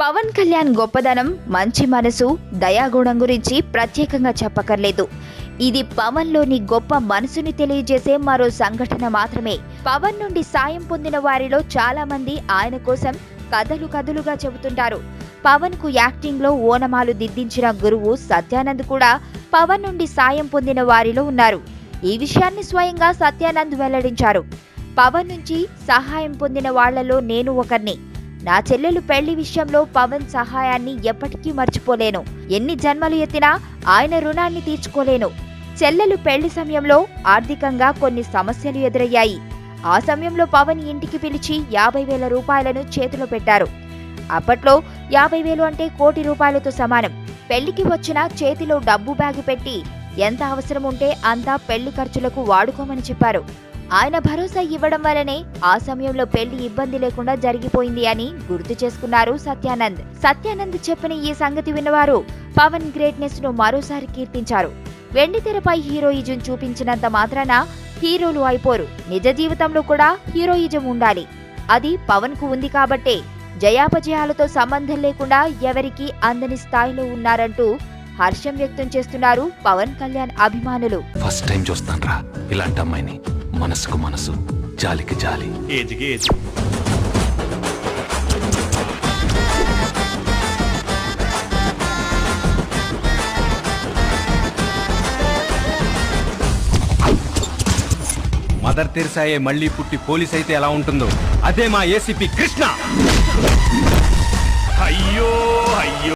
పవన్ కళ్యాణ్ గొప్పదనం మంచి మనసు దయాగుణం గురించి ప్రత్యేకంగా చెప్పకర్లేదు. ఇది పవన్ లోని గొప్ప మనసుని తెలియజేసే మరో సంఘటన మాత్రమే. పవన్ నుండి సాయం పొందిన వారిలో చాలా మంది ఆయన కోసం కథలు కథలుగా చెబుతుంటారు. పవన్ కు యాక్టింగ్ లో ఓనమాలు దిద్దించిన గురువు సత్యానంద్ కూడా పవన్ నుండి సాయం పొందిన వారిలో ఉన్నారు. ఈ విషయాన్ని స్వయంగా సత్యానంద్ వెల్లడించారు. పవన్ నుంచి సహాయం పొందిన వాళ్లలో నేను ఒకరిని. నా చెల్లెలు పెళ్లి విషయంలో పవన్ సహాయాన్ని ఎప్పటికీ మర్చిపోలేను. ఎన్ని జన్మలు ఎత్తినా ఆయన రుణాన్ని తీర్చుకోలేను. చెల్లెలు పెళ్లి సమయంలో ఆర్థికంగా కొన్ని సమస్యలు ఎదురయ్యాయి. ఆ సమయంలో పవన్ ఇంటికి పిలిచి 50,000 రూపాయలను చేతిలో పెట్టారు. అప్పట్లో 50,000 అంటే కోటి రూపాయలతో సమానం. పెళ్లికి వచ్చిన చేతిలో డబ్బు బ్యాగు పెట్టి ఎంత అవసరం ఉంటే అంతా పెళ్లి ఖర్చులకు వాడుకోమని చెప్పారు. ఆయన భరోసా ఇవ్వడం వల్లనే ఆ సమయంలో పెళ్లి ఇబ్బంది లేకుండా జరిగిపోయింది అని గుర్తు చేసుకున్నారు సత్యానంద్. సత్యానంద్ చెప్పిన ఈ సంగతి విన్నవారు పవన్ గ్రేట్నెస్ ను మరోసారి కీర్తించారు. వెండితెరపై హీరోయిజం చూపించినంత మాత్రాన హీరోలు అయిపోరు. నిజ జీవితంలో కూడా హీరోయిజం ఉండాలి. అది పవన్ కు ఉంది కాబట్టే జయాపజయాలతో సంబంధం లేకుండా ఎవరికి అందని స్థాయిలో ఉన్నారంటూ హర్షం వ్యక్తం చేస్తున్నారు పవన్ కళ్యాణ్ అభిమానులు. ఫస్ట్ టైం చూస్తాన్రా ఇలాంటి అమ్మాయిని. మనసుకు మనసు, జాలికి జాలి. ఏజ్కి ఏజ్. మదర్ తెరిసాయే మళ్ళీ పుట్టి పోలీస్ అయితే ఎలా ఉంటుందో అదే మా ఏసీపీ కృష్ణ. అయ్యో అయ్యో.